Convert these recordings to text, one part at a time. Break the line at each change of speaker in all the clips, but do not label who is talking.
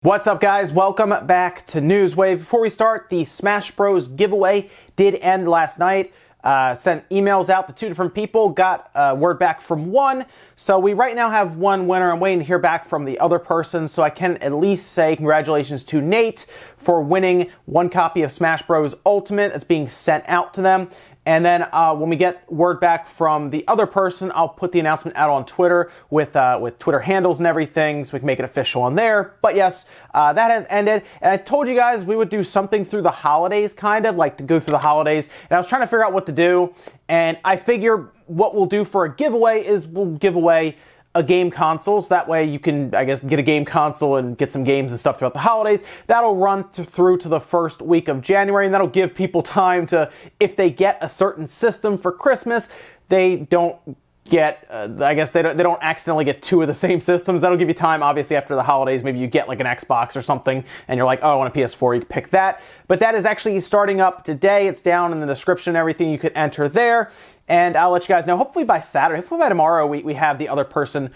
What's up, guys? Welcome back to Newswave. Before we start, the Smash Bros giveaway did end last night. Sent emails out to 2 different people, got word back from one. So we right now have one winner. I'm waiting to hear back from the other person, so I can at least say congratulations to Nate for winning one copy of Smash Bros Ultimate. It's being sent out to them. And then when we get word back from the other person, I'll put the announcement out on Twitter with Twitter handles and everything, so we can make it official on there. But yes, that has ended. And I told you guys we would do something through the holidays, kind of like to go through the holidays. And I was trying to figure out what to do. And I figure what we'll do for a giveaway is we'll give away a game console, so that way you can, I guess, get a game console and get some games and stuff throughout the holidays. That'll run through to the first week of January, and that'll give people time to, if they get a certain system for Christmas, they don't get, I guess they don't accidentally get 2 of the same systems. That'll give you time, obviously, after the holidays. Maybe you get like an Xbox or something, and you're like, oh, I want a PS4, you can pick that. But that is actually starting up today. It's down in the description and everything. You could enter there. And I'll let you guys know, hopefully by Saturday, hopefully by tomorrow, we have the other person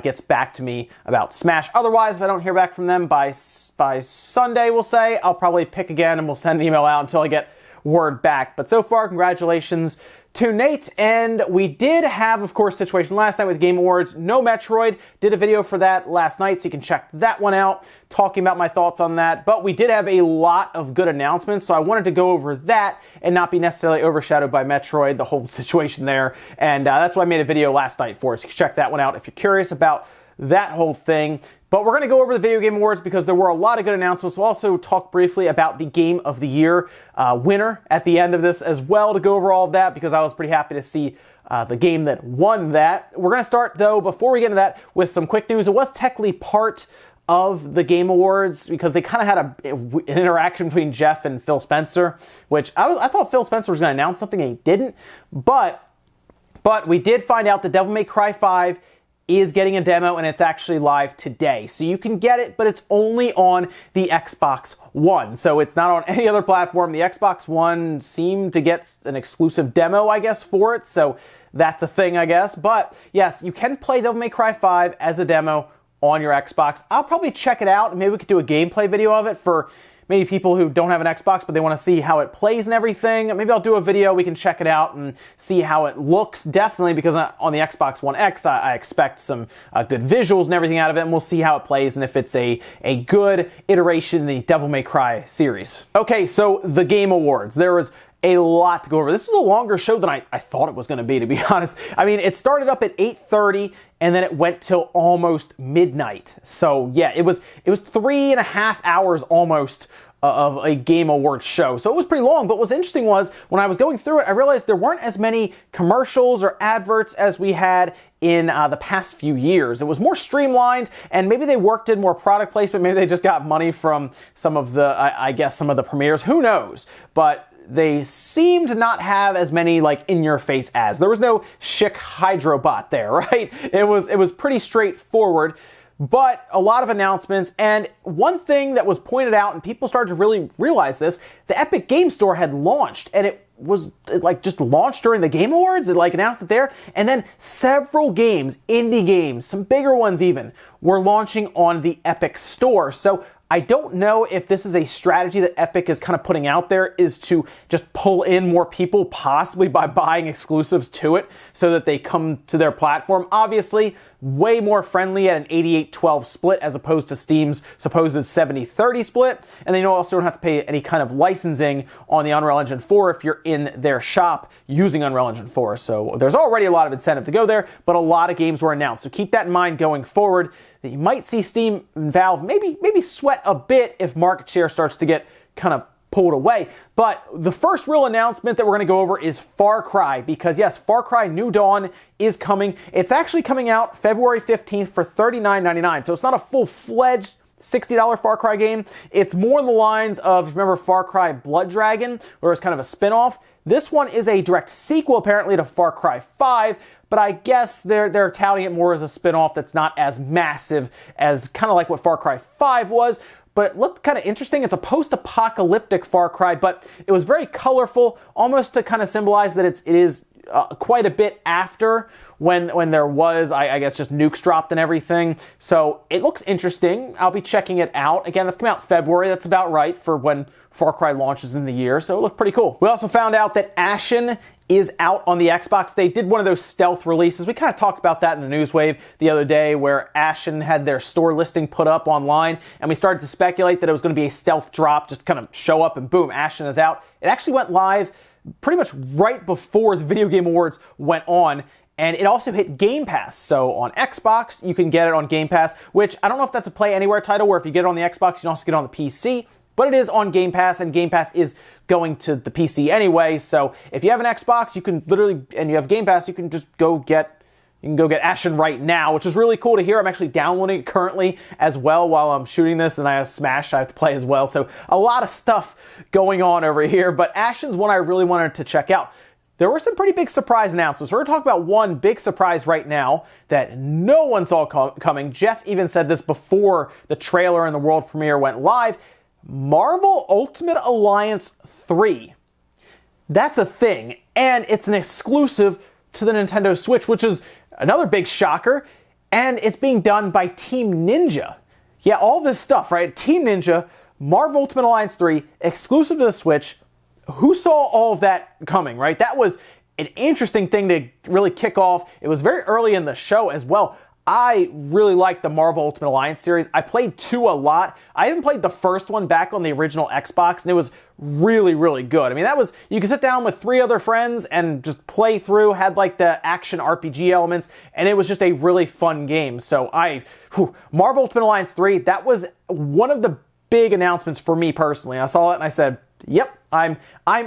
gets back to me about Smash. Otherwise, if I don't hear back from them by Sunday, we'll say, I'll probably pick again and we'll send an email out until I get word back. But so far, congratulations to Nate. And we did have, of course, situation last night with Game Awards. No Metroid. Did a video for that last night, so you can check that one out, talking about my thoughts on that. But we did have a lot of good announcements, so I wanted to go over that and not be necessarily overshadowed by Metroid, the whole situation there. And that's why I made a video last night for it, so you can check that one out if you're curious about that whole thing. But we're going to go over the Video Game Awards because there were a lot of good announcements. We'll also talk briefly about the Game of the Year winner at the end of this as well, to go over all of that, because I was pretty happy to see the game that won that. We're going to start, though, before we get into that, with some quick news. It was technically part of the Game Awards because they kind of had an interaction between Jeff and Phil Spencer, which I thought Phil Spencer was going to announce something and he didn't. But we did find out that Devil May Cry 5 is getting a demo, and it's actually live today. So you can get it, but it's only on the Xbox One. So it's not on any other platform. The Xbox One seemed to get an exclusive demo, I guess, for it. So that's a thing, I guess. But yes, you can play Devil May Cry 5 as a demo on your Xbox. I'll probably check it out. Maybe we could do a gameplay video of it for maybe people who don't have an Xbox, but they want to see how it plays and everything. Maybe I'll do a video, we can check it out and see how it looks, definitely, because on the Xbox One X, I expect some good visuals and everything out of it, and we'll see how it plays and if it's a good iteration in the Devil May Cry series. Okay, so the Game Awards. There was a lot to go over. This was a longer show than I thought it was going to be honest. I mean, it started up at 8:30 and then it went till almost midnight. So yeah, it was 3.5 hours almost of a Game Awards show. So it was pretty long, but what's interesting was when I was going through it, I realized there weren't as many commercials or adverts as we had in the past few years. It was more streamlined, and maybe they in more product placement. Maybe they just got money from some of the, I guess, some of the premieres. Who knows? But they seem to not have as many like in-your-face ads. There was no chic Hydrobot there, right? It was pretty straightforward, but a lot of announcements. And one thing that was pointed out, and people started to really realize this, the Epic Game Store had launched, and it like just launched during the Game Awards. It like announced it there, and then several games, indie games, some bigger ones even, were launching on the Epic Store. So I don't know if this is a strategy that Epic is kind of putting out there, is to just pull in more people, possibly by buying exclusives to it so that they come to their platform. Obviously, way more friendly at an 88-12 split as opposed to Steam's supposed 70-30 split. And they also don't have to pay any kind of licensing on the Unreal Engine 4 if you're in their shop using Unreal Engine 4. So there's already a lot of incentive to go there, but a lot of games were announced. So keep that in mind going forward, that you might see Steam and Valve maybe sweat a bit if market share starts to get kind of pulled away. But the first real announcement that we're going to go over is Far Cry, because yes, Far Cry New Dawn is coming. It's actually coming out February 15th for $39.99. So it's not a full-fledged $60 Far Cry game. It's more in the lines of, if you remember Far Cry Blood Dragon, where it's kind of a spin-off. This one is a direct sequel, apparently, to Far Cry 5, but I guess they're touting it more as a spin-off that's not as massive as kind of like what Far Cry 5 was. But it looked kind of interesting. It's a post-apocalyptic Far Cry, but it was very colorful, almost to kind of symbolize that it is quite a bit after when there was, I guess, just nukes dropped and everything. So it looks interesting. I'll be checking it out. Again, that's coming out February. That's about right for when Far Cry launches in the year. So it looked pretty cool. We also found out that Ashen is out on the Xbox. They did one of those stealth releases. We kind of talked about that in the news wave the other day, where Ashen had their store listing put up online, and we started to speculate that it was going to be a stealth drop, just kind of show up and boom, Ashen is out. It actually went live pretty much right before the Video Game Awards went on. And it also hit Game Pass. So on Xbox, you can get it on Game Pass, which I don't know if that's a Play Anywhere title, where if you get it on the Xbox, you can also get it on the PC. But it is on Game Pass, and Game Pass is going to the PC anyway. So if you have an Xbox, you can literally, and you have Game Pass, you can just go get Ashen right now, which is really cool to hear. I'm actually downloading it currently as well while I'm shooting this, and I have Smash I have to play as well. So a lot of stuff going on over here, but Ashen's one I really wanted to check out. There were some pretty big surprise announcements. We're going to talk about one big surprise right now that no one saw coming. Jeff even said this before the trailer and the world premiere went live. Marvel Ultimate Alliance 3. That's a thing, and it's an exclusive to the Nintendo Switch, which is another big shocker, and it's being done by Team Ninja. Yeah, all this stuff, right? Team Ninja, Marvel Ultimate Alliance 3, exclusive to the Switch. Who saw all of that coming, right? That was an interesting thing to really kick off. It was very early in the show as well. I really like the Marvel Ultimate Alliance series. I played 2 a lot. I even played the first one back on the original Xbox, and it was really, really good. I mean, you could sit down with 3 other friends and just play through, had like the action RPG elements, and it was just a really fun game. So Marvel Ultimate Alliance 3, that was one of the big announcements for me personally. I saw it and I said, yep, I'm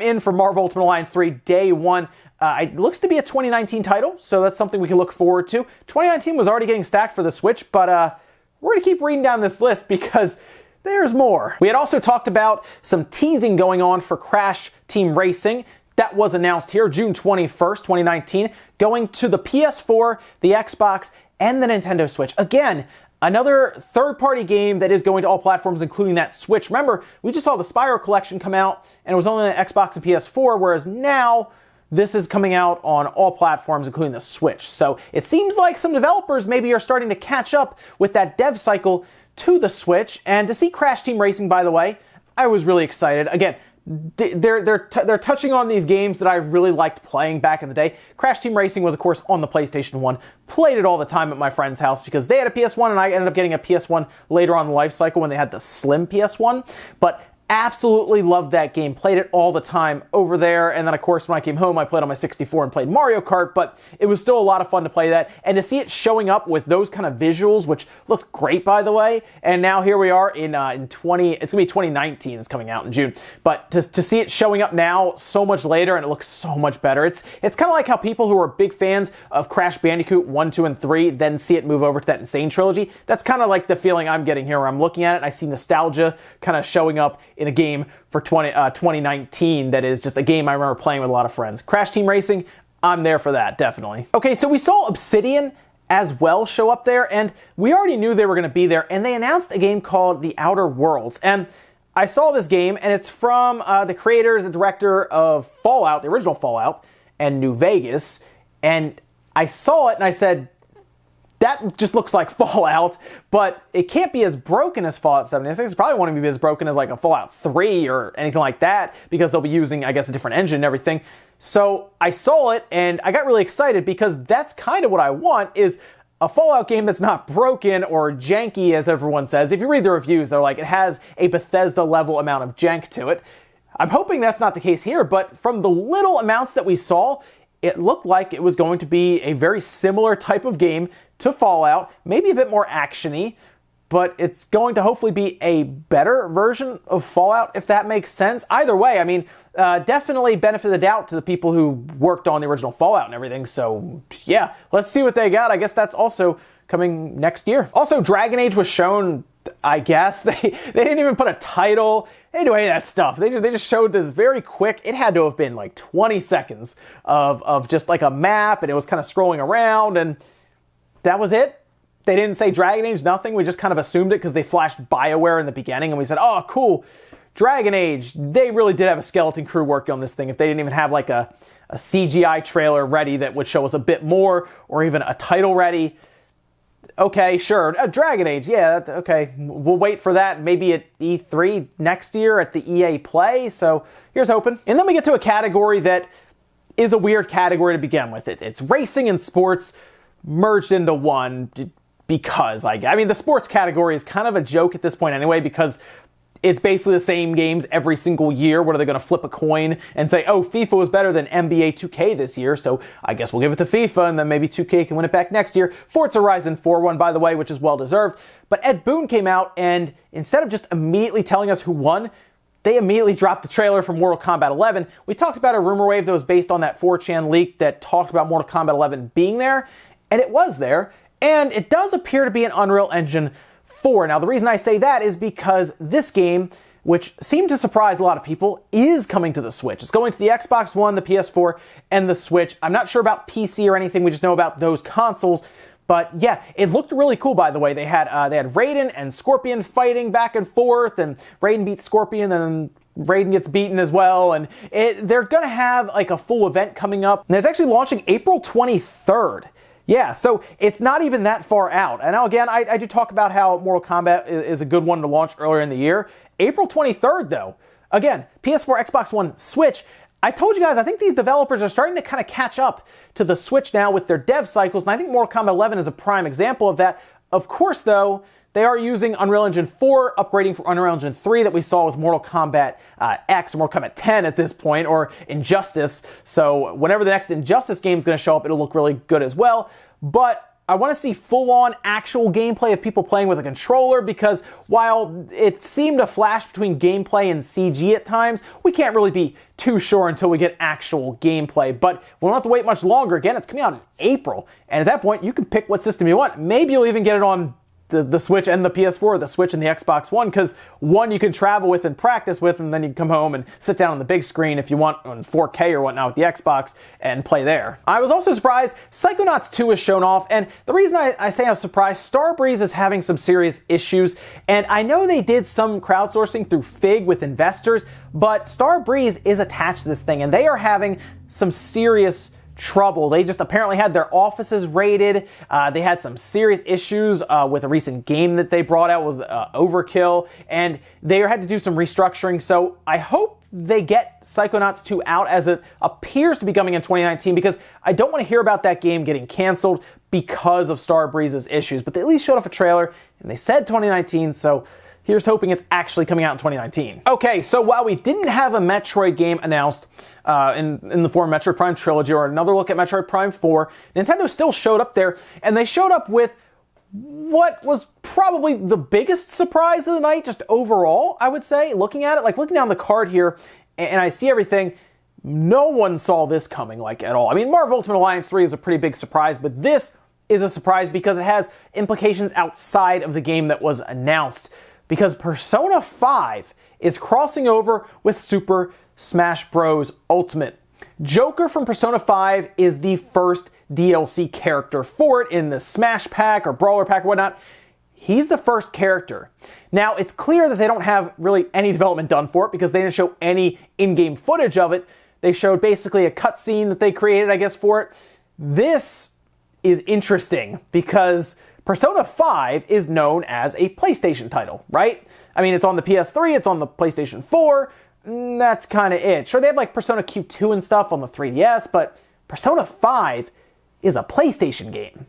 in for Marvel Ultimate Alliance 3 day one. It looks to be a 2019 title, so that's something we can look forward to. 2019 was already getting stacked for the Switch, but we're going to keep reading down this list because there's more. We had also talked about some teasing going on for Crash Team Racing. That was announced here, June 21st, 2019, going to the PS4, the Xbox, and the Nintendo Switch. Again, another third-party game that is going to all platforms, including that Switch. Remember, we just saw the Spyro Collection come out, and it was only on Xbox and PS4, whereas now this is coming out on all platforms, including the Switch. So it seems like some developers maybe are starting to catch up with that dev cycle to the Switch. And to see Crash Team Racing, by the way, I was really excited. Again, they're touching on these games that I really liked playing back in the day. Crash Team Racing was, of course, on the PlayStation 1. Played it all the time at my friend's house because they had a PS1 and I ended up getting a PS1 later on in the life cycle when they had the slim PS1. But absolutely loved that game. Played it all the time over there. And then, of course, when I came home, I played on my 64 and played Mario Kart. But it was still a lot of fun to play that. And to see it showing up with those kind of visuals, which looked great, by the way. And now here we are in it's going to be 2019. It's coming out in June. But to see it showing up now so much later, and it looks so much better. It's kind of like how people who are big fans of Crash Bandicoot 1, 2, and 3 then see it move over to that Insane trilogy. That's kind of like the feeling I'm getting here where I'm looking at it and I see nostalgia kind of showing up in a game for 2019 that is just a game I remember playing with a lot of friends. Crash Team Racing, I'm there for that, definitely. Okay, so we saw Obsidian as well show up there, and we already knew they were going to be there, and they announced a game called The Outer Worlds. And I saw this game, and it's from the creators and director of Fallout, the original Fallout, and New Vegas, and I saw it and I said, that just looks like Fallout, but it can't be as broken as Fallout 76. It probably won't even be as broken as like a Fallout 3 or anything like that, because they'll be using, I guess, a different engine and everything. So I saw it and I got really excited because that's kind of what I want, is a Fallout game that's not broken or janky, as everyone says. If you read the reviews, they're like, it has a Bethesda level amount of jank to it. I'm hoping that's not the case here, but from the little amounts that we saw, it looked like it was going to be a very similar type of game to Fallout, maybe a bit more action-y, but it's going to hopefully be a better version of Fallout, if that makes sense. Either way, I mean, definitely benefit of the doubt to the people who worked on the original Fallout and everything, so yeah, let's see what they got. I guess that's also coming next year. Also, Dragon Age was shown, I guess. They didn't even put a title into any of that stuff. They just showed this very quick, it had to have been like 20 seconds of just like a map, and it was kind of scrolling around, and that was it. They didn't say Dragon Age, nothing. We just kind of assumed it because they flashed BioWare in the beginning, and we said, oh, cool, Dragon Age. They really did have a skeleton crew working on this thing if they didn't even have like a a CGI trailer ready that would show us a bit more, or even a title ready. Okay, sure. Dragon Age, yeah, okay. We'll wait for that maybe at E3 next year at the EA Play, so here's hoping. And then we get to a category that is a weird category to begin with. It's racing and sports merged into one because, I mean, the sports category is kind of a joke at this point anyway, because it's basically the same games every single year. What are they going to flip a coin and say, oh, FIFA was better than NBA 2K this year, so I guess we'll give it to FIFA, and then maybe 2K can win it back next year. Forza Horizon 4 won, by the way, which is well-deserved. But Ed Boon came out, and instead of just immediately telling us who won, they immediately dropped the trailer for Mortal Kombat 11. We talked about a rumor wave that was based on that 4chan leak that talked about Mortal Kombat 11 being there, and it was there, and it does appear to be an Unreal Engine 4. Now, the reason I say that is because this game, which seemed to surprise a lot of people, is coming to the Switch. It's going to the Xbox One, the PS4, and the Switch. I'm not sure about PC or anything. We just know about those consoles. But yeah, it looked really cool, by the way. They had Raiden and Scorpion fighting back and forth, and Raiden beats Scorpion, and Raiden gets beaten as well. And they're going to have like a full event coming up. And it's actually launching April 23rd. Yeah, so it's not even that far out. And now again, I do talk about how Mortal Kombat is a good one to launch earlier in the year. April 23rd, though. Again, PS4, Xbox One, Switch. I told you guys, I think these developers are starting to kind of catch up to the Switch now with their dev cycles, and I think Mortal Kombat 11 is a prime example of that. Of course, though, they are using Unreal Engine 4, upgrading from Unreal Engine 3 that we saw with Mortal Kombat X, or Mortal Kombat 10 at this point, or Injustice. So whenever the next Injustice game is going to show up, it'll look really good as well. But I want to see full-on actual gameplay of people playing with a controller, because while it seemed to flash between gameplay and CG at times, we can't really be too sure until we get actual gameplay. But we don't have to wait much longer. Again, it's coming out in April, and at that point, you can pick what system you want. Maybe you'll even get it on the Switch and the PS4, or the Switch and the Xbox One, because one you can travel with and practice with, and then you can come home and sit down on the big screen if you want on 4K or whatnot with the Xbox and play there. I was also surprised Psychonauts 2 was shown off, and the reason I say I'm surprised, Starbreeze is having some serious issues, and I know they did some crowdsourcing through Fig with investors, but Starbreeze is attached to this thing, and they are having some serious trouble. They just apparently had their offices raided. They had some serious issues with a recent game that they brought out, was Overkill, and they had to do some restructuring. So I hope they get Psychonauts 2 out, as it appears to be coming in 2019, because I don't want to hear about that game getting canceled because of Starbreeze's issues. But they at least showed off a trailer, and they said 2019, so here's hoping it's actually coming out in 2019. Okay, so while we didn't have a Metroid game announced in the form of Metroid Prime Trilogy or another look at Metroid Prime 4, Nintendo still showed up there, and they showed up with what was probably the biggest surprise of the night, just overall, I would say, looking at it. Like, looking down the card here, and I see everything, no one saw this coming, like, at all. I mean, Marvel Ultimate Alliance 3 is a pretty big surprise, but this is a surprise because it has implications outside of the game that was announced. Because Persona 5 is crossing over with Super Smash Bros. Ultimate. Joker from Persona 5 is the first DLC character for it in the Smash Pack or Brawler Pack or whatnot. He's the first character. Now, it's clear that they don't have really any development done for it because they didn't show any in-game footage of it. They showed basically a cutscene that they created, I guess, for it. This is interesting because Persona 5 is known as a PlayStation title, right? I mean, it's on the PS3, it's on the PlayStation 4, that's kind of it. Sure, they have like Persona Q2 and stuff on the 3DS, but Persona 5 is a PlayStation game.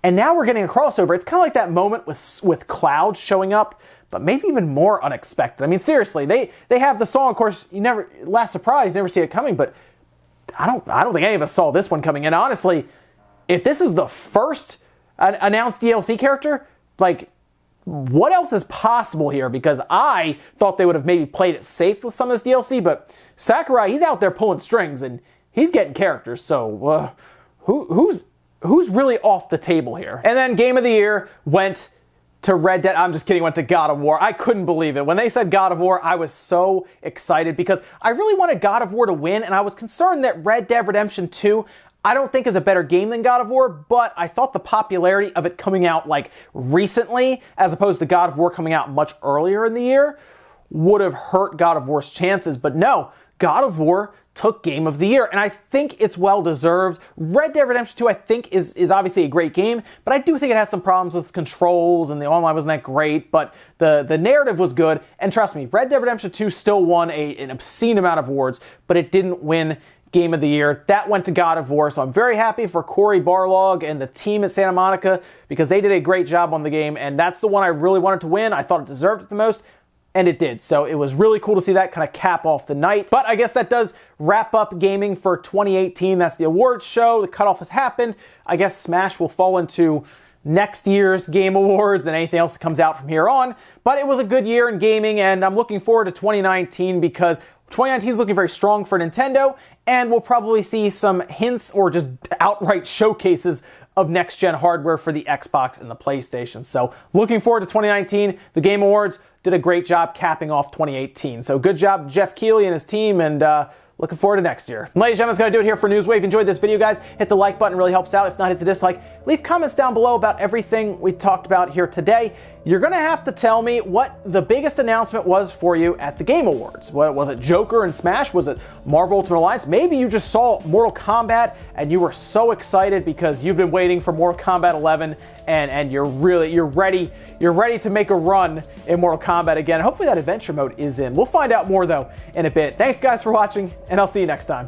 And now we're getting a crossover. It's kind of like that moment with Cloud showing up, but maybe even more unexpected. I mean, seriously, they have the song, of course, last surprise, you never see it coming, but I don't think any of us saw this one coming. And honestly, if this is the first announced DLC character, like, what else is possible here? Because I thought they would have maybe played it safe with some of this DLC, but Sakurai, he's out there pulling strings and he's getting characters, so who's really off the table here? And then Game of the Year went to Red Dead. I'm just kidding, went to God of War. I couldn't believe it. When they said God of War, I was so excited because I really wanted God of War to win, and I was concerned that Red Dead Redemption 2, I don't think is a better game than God of War, but I thought the popularity of it coming out like recently, as opposed to God of War coming out much earlier in the year, would have hurt God of War's chances. But no, God of War took Game of the Year, and I think it's well deserved. Red Dead Redemption 2, I think, is obviously a great game, but I do think it has some problems with controls, and the online wasn't that great, but the narrative was good, and trust me, Red Dead Redemption 2 still won an obscene amount of awards, but it didn't win Game of the Year. That went to God of War, so I'm very happy for Cory Barlog and the team at Santa Monica, because they did a great job on the game, and that's the one I really wanted to win. I thought it deserved it the most, and it did. So it was really cool to see that kind of cap off the night. But I guess that does wrap up gaming for 2018. That's the awards show. The cutoff has happened. I guess Smash will fall into next year's Game Awards and anything else that comes out from here on. But it was a good year in gaming, and I'm looking forward to 2019 because 2019 is looking very strong for Nintendo, and we'll probably see some hints or just outright showcases of next-gen hardware for the Xbox and the PlayStation. So looking forward to 2019. The Game Awards did a great job capping off 2018. So good job, Jeff Keighley and his team, and looking forward to next year. Ladies and gentlemen, that's going to do it here for Newswave. If you enjoyed this video, guys, hit the like button. It really helps out. If not, hit the dislike. Leave comments down below about everything we talked about here today. You're going to have to tell me what the biggest announcement was for you at the Game Awards. What, was it Joker and Smash? Was it Marvel Ultimate Alliance? Maybe you just saw Mortal Kombat and you were so excited because you've been waiting for Mortal Kombat 11 and you're ready to make a run in Mortal Kombat again. Hopefully that adventure mode is in. We'll find out more though in a bit. Thanks guys for watching, and I'll see you next time.